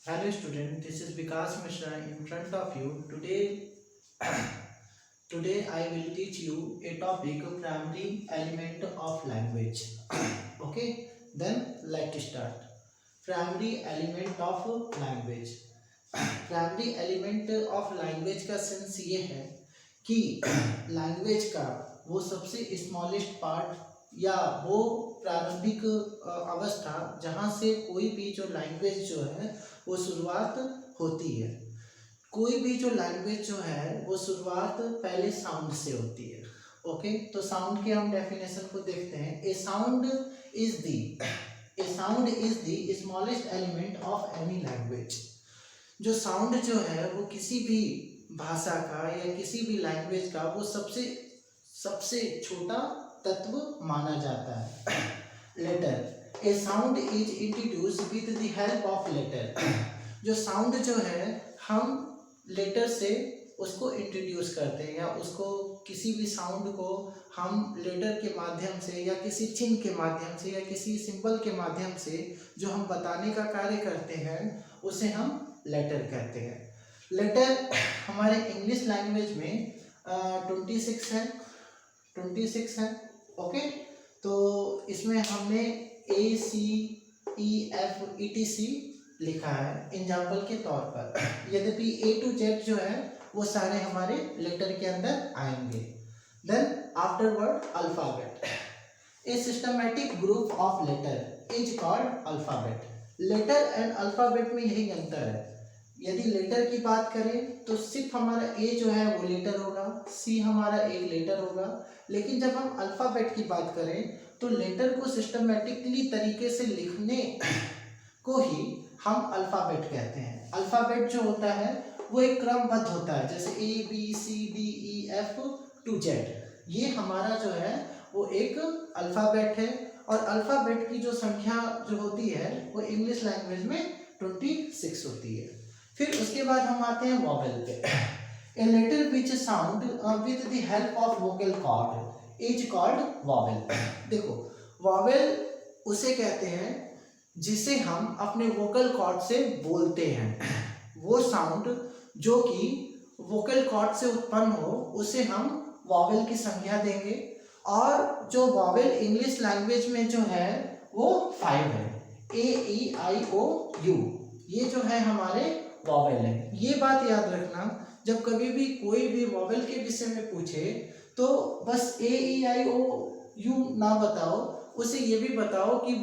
Hello student, this is Vikas Mishra in front of you. Today I will teach you a topic primary element of language. Okay, then let's start. Primary element of language. Primary element of language का sense ये है कि language का वो सबसे smallest part या वो प्रारंभिक अवस्था जहाँ से कोई भी जो लैंग्वेज जो है वो शुरुआत होती है। कोई भी जो लैंग्वेज जो है वो शुरुआत पहले साउंड से होती है। ओके, तो साउंड के हम डेफिनेशन को देखते हैं। A sound is the smallest element of any language. जो साउंड जो है वो किसी भी भाषा का या किसी भी लैंग्वेज का वो सबसे छोटा तत्व माना जाता है। Letter, a sound is introduce with the help of letter. जो साउंड जो है हम लेटर से उसको इंट्रोड्यूस करते हैं या उसको किसी भी साउंड को हम लेटर के माध्यम से या किसी चिन्ह के माध्यम से या किसी सिंबल के माध्यम से जो हम बताने का कार्य करते हैं उसे हम लेटर कहते हैं। लेटर हमारे इंग्लिश लैंग्वेज में 26 है। ओके, तो इसमें हमने ACEFETC लिखा है एग्जाम्पल के तौर पर। यद्यपि A to Z जो है वो सारे हमारे लेटर के अंदर आएंगे। Then afterward alphabet, a systematic group of letter is called alphabet. Letter and alphabet में यही अंतर है। यदि लेटर की बात करें तो सिर्फ हमारा ए जो है वो लेटर होगा, सी हमारा एक लेटर होगा। लेकिन जब हम अल्फाबेट की बात करें तो लेटर को सिस्टमैटिकली तरीके से लिखने को ही हम अल्फाबेट कहते हैं। अल्फाबेट जो होता है वो एक क्रमबद्ध होता है, जैसे ABCDEF to Z। ये हमारा जो है वो एक अल्फाबेट है और अल्फाबेट की जो संख्या जो होती है वो इंग्लिश लैंग्वेज में 26 होती है। फिर उसके बाद हम आते हैं वॉवेल पे। A letter which sound with the help of vocal cord is called vowel. देखो, वॉवेल उसे कहते हैं जिसे हम अपने वोकल कॉर्ड से बोलते हैं। वो साउंड जो कि वोकल कॉर्ड से उत्पन्न हो उसे हम वॉवेल की संज्ञा देंगे। और जो वॉवेल इंग्लिश लैंग्वेज में जो है वो 5 है, AEIOU। ये जो है हमारे वॉवेल है। ये बात याद रखना, जब कभी भी कोई भी वॉवेल के विषय में पूछे तो बस AEIOU ना बताओ, उसे ये भी बताओ कि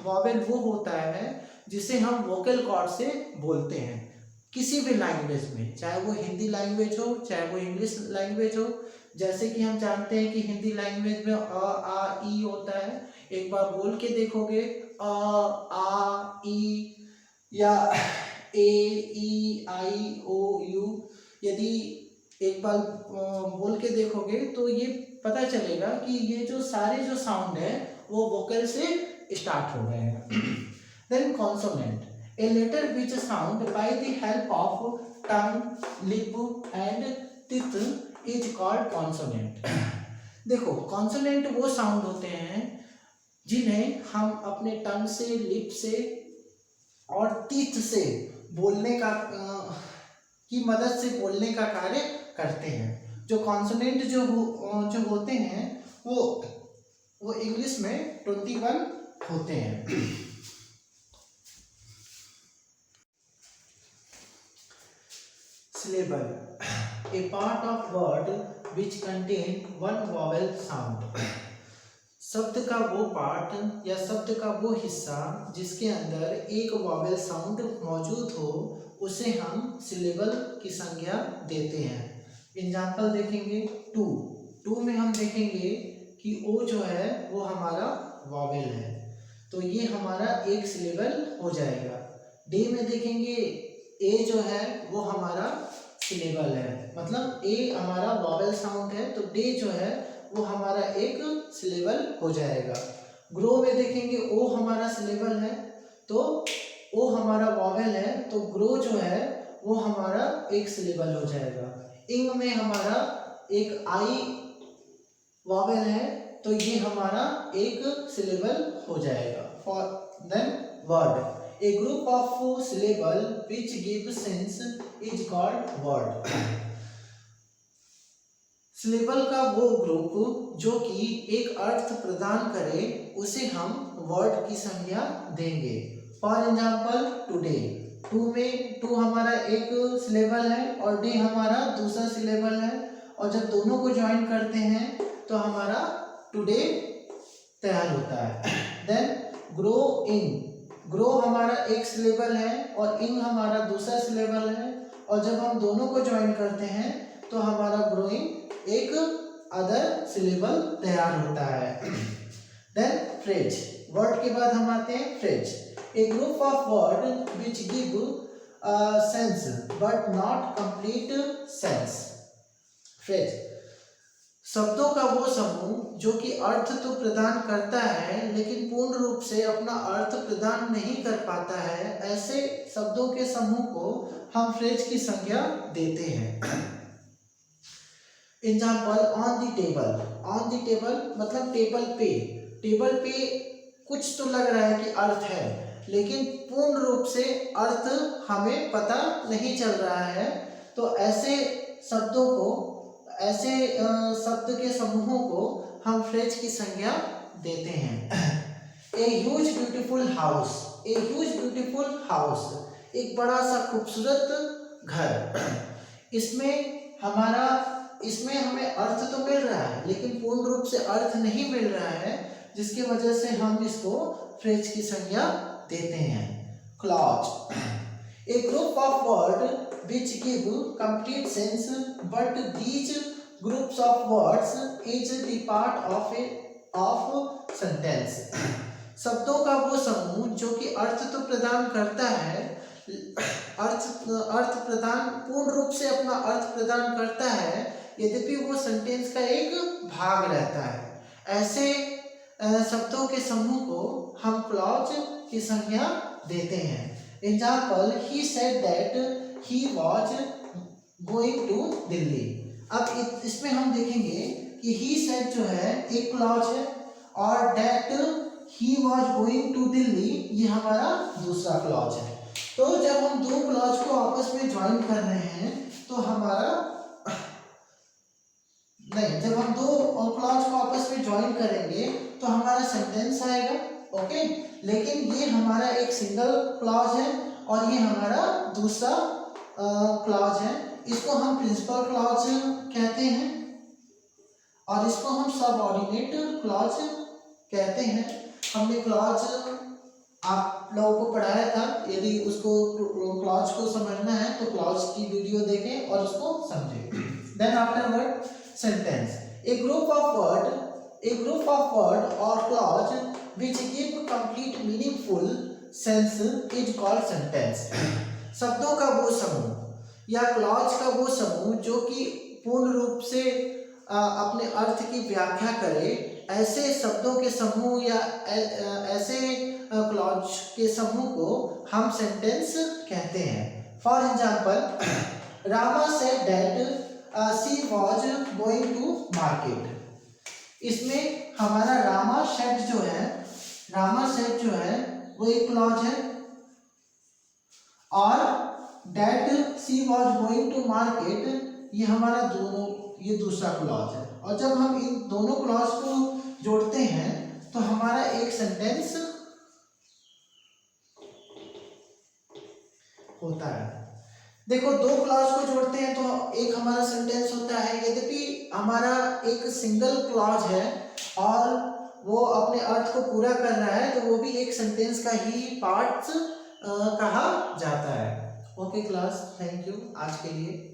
वॉवेल वो होता है जिसे हम वोकल कॉर्ड से बोलते हैं किसी भी लैंग्वेज में, चाहे वो हिंदी लैंग्वेज हो चाहे वो इंग्लिश लैंग्वेज हो। जैसे कि हम जानते हैं कि हिंदी लैंग्वेज में अ आ ई होता है। एक बार बोल के देखोगे अ आ ई या AEIOU, यदि एक बार बोल के देखोगे तो ये पता चलेगा कि ये जो सारे जो साउंड है वो वोकल से स्टार्ट हो रहे हैं। Then consonant, a letter which sound by the help of tongue, lip and teeth is called consonant. देखो, कॉन्सोनेंट वो साउंड होते हैं जिन्हें हम अपने टंग से, लिप से और टीथ से बोलने का की मदद से बोलने का कार्य करते हैं। जो कॉन्सोनेंट जो होते हैं वो इंग्लिश में 21 होते हैं। Syllable, A part of word which contain one vowel sound. शब्द का वो पार्ट या शब्द का वो हिस्सा जिसके अंदर एक वॉवेल साउंड मौजूद हो उसे हम सिलेबल की संज्ञा देते हैं। एग्जाम्पल देखेंगे टू में हम देखेंगे कि ओ जो है वो हमारा वॉवेल है, तो ये हमारा एक सिलेबल हो जाएगा। डे में देखेंगे ए जो है वो हमारा सिलेबल है, मतलब ए हमारा वॉवेल साउंड है तो डे जो है वो हमारा एक सिलेबल हो जाएगा। ग्रो में देखेंगे ओ हमारा सिलेबल है तो ओ हमारा वॉवेल है तो ग्रो जो है वो हमारा एक सिलेबल हो जाएगा। इंग में हमारा एक आई वॉवेल है तो ये हमारा एक सिलेबल हो जाएगा। For then word, a group of syllable which give sense is called word. Syllable का वो ग्रुप जो कि एक अर्थ प्रदान करे उसे हम वर्ड की संज्ञा देंगे. फॉर एग्जाम्पल टुडे, टू हमारा एक सिलेबल है और डे हमारा दूसरा सिलेबल है, और जब दोनों को ज्वाइन करते हैं तो हमारा टुडे तैयार होता है. देन ग्रो इन, ग्रो हमारा एक सिलेबल है और इन हमारा दूसरा सिलेबल है, और जब हम दोनों को ज्वाइन करते हैं तो हमारा ग्रोइंग एक अदर सिलेबल तैयार होता है. देन फ्रेज, वर्ड के बाद हम आते हैं phrase. A group of word which give sense but not complete sense. Phrase, शब्दों का वो समूह जो कि अर्थ तो प्रदान करता है लेकिन पूर्ण रूप से अपना अर्थ प्रदान नहीं कर पाता है, ऐसे शब्दों के समूह को हम फ्रेज की संज्ञा देते हैं. Example on the table. On the table मतलब टेबल पे. टेबल पे कुछ तो लग रहा है कि अर्थ है लेकिन पूर्ण रूप से अर्थ हमें पता नहीं चल रहा है, तो ऐसे शब्दों को, ऐसे शब्द के समूहों को हम फ्रेज की संज्ञा देते हैं. A huge beautiful house. A huge beautiful house, एक बड़ा सा खूबसूरत घर. इसमें हमें अर्थ तो मिल रहा है लेकिन पूर्ण रूप से अर्थ नहीं मिल रहा है, जिसकी वजह से हम इसको फ्रेज की संज्ञा देते हैं. Clause. A group of word which give complete sense but these groups of words is the part of sentence. शब्दों का वो समूह जो कि अर्थ तो प्रदान करता है, अर्थ प्रदान पूर्ण रूप से अपना अर्थ प्रदान करता है, यद्यपि वो सेंटेंस का एक भाग रहता है. ऐसे शब्दों के समूह को हम क्लॉज की संज्ञा देते हैं. Example, he said that he was going to Delhi. अब इसमें हम देखेंगे कि ही सेड जो है एक क्लॉज है और that he was going to Delhi ये हमारा दूसरा क्लॉज है. तो जब हम दो क्लॉज को आपस में ज्वाइन कर रहे हैं तो जब हम दो क्लॉज को आपस में ज्वाइन करेंगे तो हमारा सेंटेंस आएगा. ओके, लेकिन ये हमारा एक सिंगल क्लॉज है और ये हमारा दूसरा क्लॉज है. इसको हम प्रिंसिपल क्लॉज कहते हैं और इसको हम सबऑर्डिनेट क्लॉज कहते हैं. हमने क्लॉज आप लोगों को पढ़ाया था, यदि उसको क्लॉज को समझना है तो क्लॉज की वीडियो देखें और उसको समझें. Then afterward sentence. A group of word और clause which give complete meaningful sense is called sentence. शब्दों का वो समूह या क्लॉज का वो समूह जो कि पूर्ण रूप से अपने अर्थ की व्याख्या करे, ऐसे शब्दों के समूह या ऐसे क्लॉज के समूह को हम सेंटेंस कहते हैं. For example, Rama said that she was going to market. इसमें हमारा रामा सेड जो है वो एक क्लॉज है और that she was going to market ये हमारा ये दूसरा क्लॉज है. और जब हम इन दोनों क्लॉज को जोड़ते हैं तो हमारा एक सेंटेंस होता है. देखो, दो क्लॉज को जोड़ते हैं तो एक हमारा सेंटेंस होता है, यद्यपि हमारा एक सिंगल क्लॉज है और वो अपने अर्थ को पूरा कर रहा है तो वो भी एक सेंटेंस का ही पार्ट कहा जाता है. ओके क्लास, थैंक यू आज के लिए.